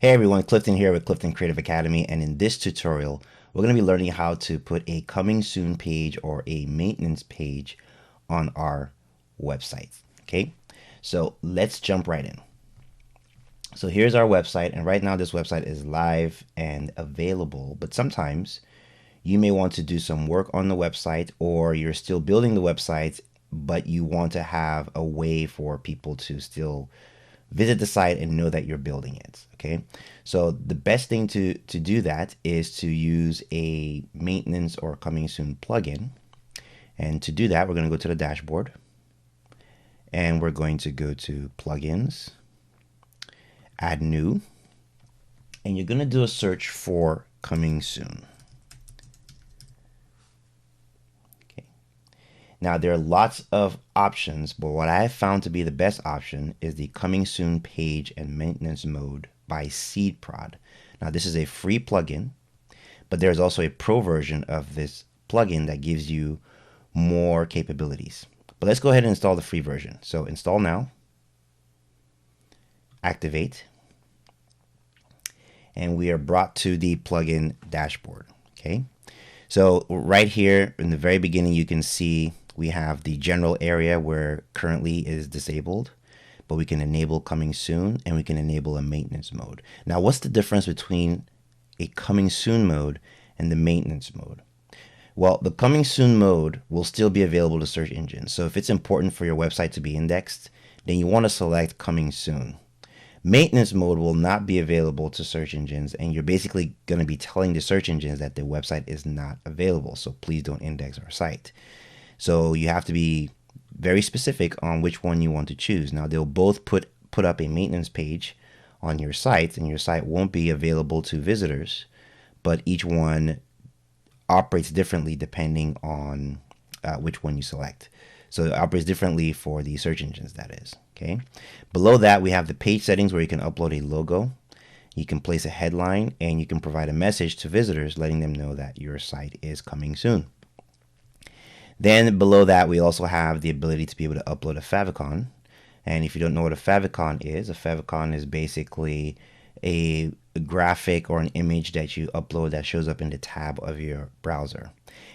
Hey everyone, Clifton here with Clifton Creative Academy, and in this tutorial, we're going to be learning how to put a coming soon page or a maintenance page on our website. Okay, so let's jump right in. So here's our website, and right now this website is live and available, but sometimes you may want to do some work on the website, or you're still building the website, but you want to have a way for people to still visit the site and know that you're building it. Okay, so the best thing to do that is to use a maintenance or coming soon plugin. And to do that, we're going to go to the dashboard, and we're going to go to plugins, add new, and you're going to do a search for coming soon. Okay, now there are lots of options, but what I have found to be the best option is the coming soon page and maintenance mode by SeedProd. Now this is a free plugin, but there's also a pro version of this plugin that gives you more capabilities. But let's go ahead and install the free version. So install now, activate, and we are brought to the plugin dashboard. Okay, so right here in the very beginning, you can see we have the general area where currently is disabled, but we can enable coming soon and we can enable a maintenance mode. Now, what's the difference between a coming soon mode and the maintenance mode? Well, the coming soon mode will still be available to search engines. So if it's important for your website to be indexed, then you want to select coming soon. Maintenance mode will not be available to search engines, and you're basically going to be telling the search engines that the website is not available. So please don't index our site. So you have to be very specific on which one you want to choose. Now they'll both put up a maintenance page on your site, and your site won't be available to visitors, but each one operates differently depending on which one you select. So it operates differently for the search engines, that is. Okay. Below that, we have the page settings where you can upload a logo, you can place a headline, and you can provide a message to visitors letting them know that your site is coming soon. Then below that, we also have the ability to be able to upload a favicon. And if you don't know what a favicon is basically a graphic or an image that you upload that shows up in the tab of your browser.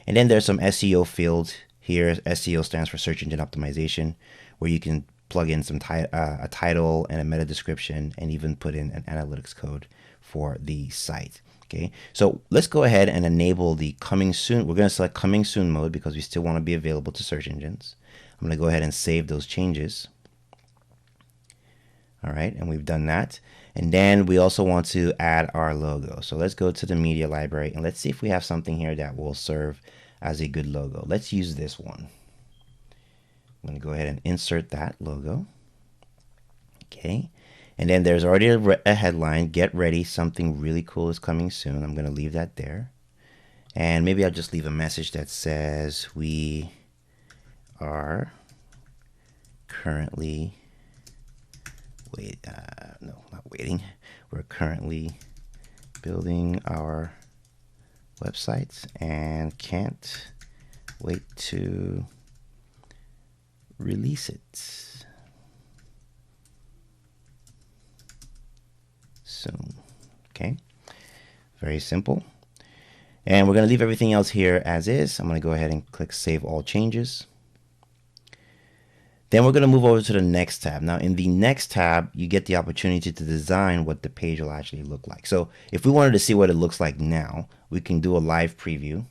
And then there's some SEO fields here. SEO stands for search engine optimization, where you can plug in some a title and a meta description, and even put in an analytics code for the site. Okay, so let's go ahead and enable the coming soon. We're going to select coming soon mode because we still want to be available to search engines. I'm going to go ahead and save those changes. All right, and we've done that. And then we also want to add our logo. So let's go to the media library and let's see if we have something here that will serve as a good logo. Let's use this one. I'm going to go ahead and insert that logo. Okay, and then there's already a headline, get ready, something really cool is coming soon. I'm going to leave that there. And maybe I'll just leave a message that says we are currently we're currently building our websites and can't wait to release it soon. Okay, very simple. And we're going to leave everything else here as is. I'm going to go ahead and click Save All Changes. Then we're going to move over to the next tab. Now in the next tab, you get the opportunity to design what the page will actually look like. So if we wanted to see what it looks like now, we can do a live preview,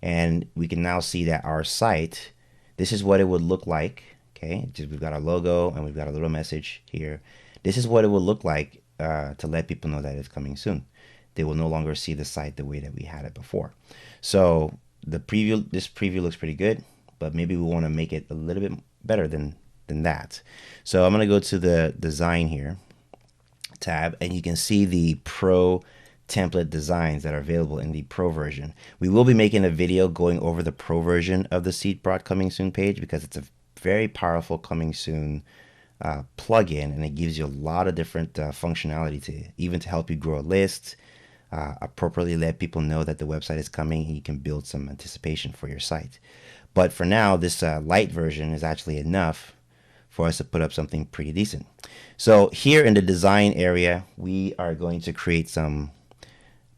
and we can now see that our site, this is what it would look like. Okay, we've got our logo and we've got a little message here. This is what it will look like to let people know that it's coming soon. They will no longer see the site the way that we had it before. So this preview looks pretty good, but maybe we want to make it a little bit better than that. So I'm going to go to the design here tab, and you can see the pro template designs that are available in the pro version. We will be making a video going over the pro version of the SeedProd coming soon page because it's a very powerful coming soon plugin, and it gives you a lot of different functionality to help you grow a list, appropriately let people know that the website is coming, and you can build some anticipation for your site. But for now, this light version is actually enough for us to put up something pretty decent. So here in the design area, we are going to create some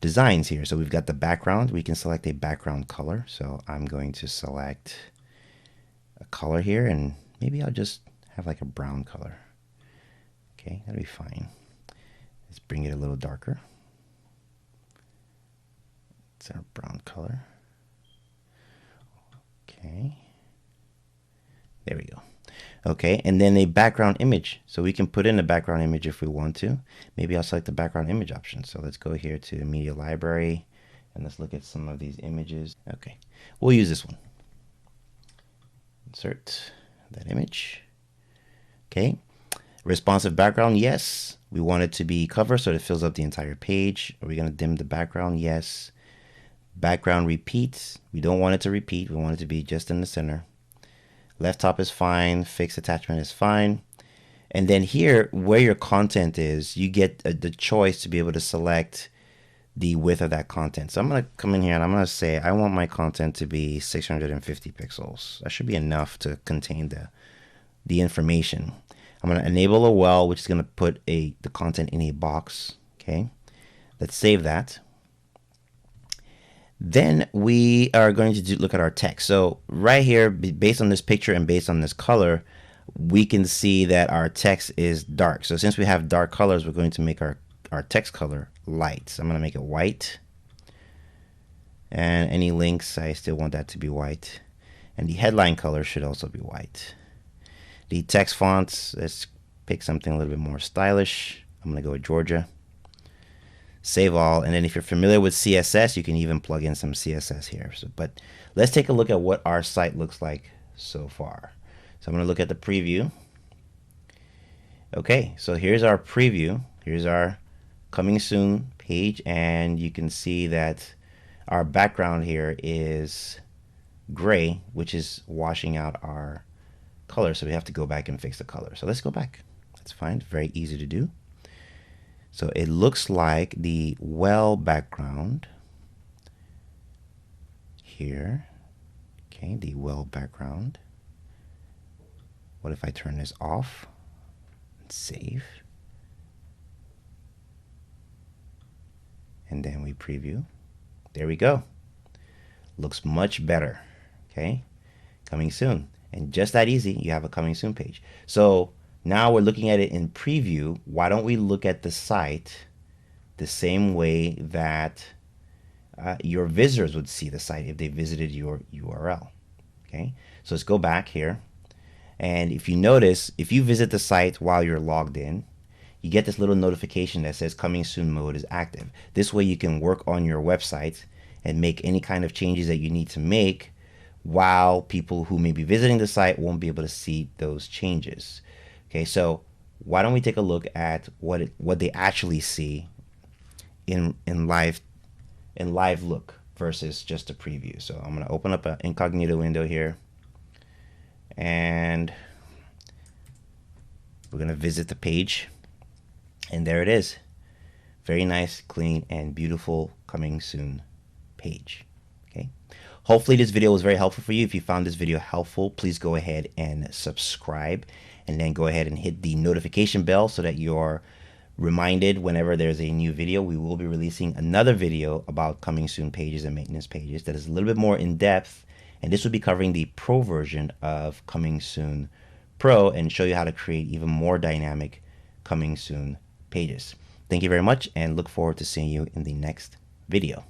designs here. So we've got the background. We can select a background color. So I'm going to select a color here, and maybe I'll just have like a brown color. Okay, that'll be fine. Let's bring it a little darker. It's our brown color. Okay. There we go. Okay, and then a background image. So we can put in a background image if we want to. Maybe I'll select the background image option. So let's go here to Media Library, and let's look at some of these images. Okay, we'll use this one. Insert that image. Okay, responsive background, yes. We want it to be cover so it fills up the entire page. Are we going to dim the background? Yes. Background repeats. We don't want it to repeat. We want it to be just in the center. Left top is fine. Fixed attachment is fine. And then here, where your content is, you get the choice to be able to select the width of that content. So I'm going to come in here and I'm going to say I want my content to be 650 pixels. That should be enough to contain the information. I'm going to enable a well, which is going to put the content in a box. Okay, let's save that. Then we are going to look at our text. So right here, based on this picture and based on this color, we can see that our text is dark. So since we have dark colors, we're going to make our text color light. So I'm going to make it white. And any links, I still want that to be white. And the headline color should also be white. The text fonts, let's pick something a little bit more stylish. I'm going to go with Georgia. Save all, and then if you're familiar with CSS, you can even plug in some CSS here. So, but let's take a look at what our site looks like so far. So I'm going to look at the preview. Okay, so here's our preview. Here's our coming soon page, and you can see that our background here is gray, which is washing out our color. So we have to go back and fix the color. So let's go back. That's fine. Very easy to do. So it looks like the well background here. Okay, the well background. What if I turn this off and save? And then we preview. There we go. Looks much better. Okay, coming soon. And just that easy, you have a coming soon page. So now we're looking at it in preview. Why don't we look at the site the same way that your visitors would see the site if they visited your URL? Okay, so let's go back here. And if you notice, if you visit the site while you're logged in, you get this little notification that says coming soon mode is active. This way you can work on your website and make any kind of changes that you need to make while people who may be visiting the site won't be able to see those changes. Okay, so why don't we take a look at what they actually see in live look versus just a preview. So I'm going to open up an incognito window here, and we're going to visit the page, and there it is. Very nice, clean, and beautiful coming soon page. Okay. Hopefully this video was very helpful for you. If you found this video helpful, please go ahead and subscribe, and then go ahead and hit the notification bell so that you're reminded whenever there's a new video. We will be releasing another video about coming soon pages and maintenance pages that is a little bit more in depth, and this will be covering the pro version of Coming Soon Pro and show you how to create even more dynamic coming soon pages. Thank you very much, and look forward to seeing you in the next video.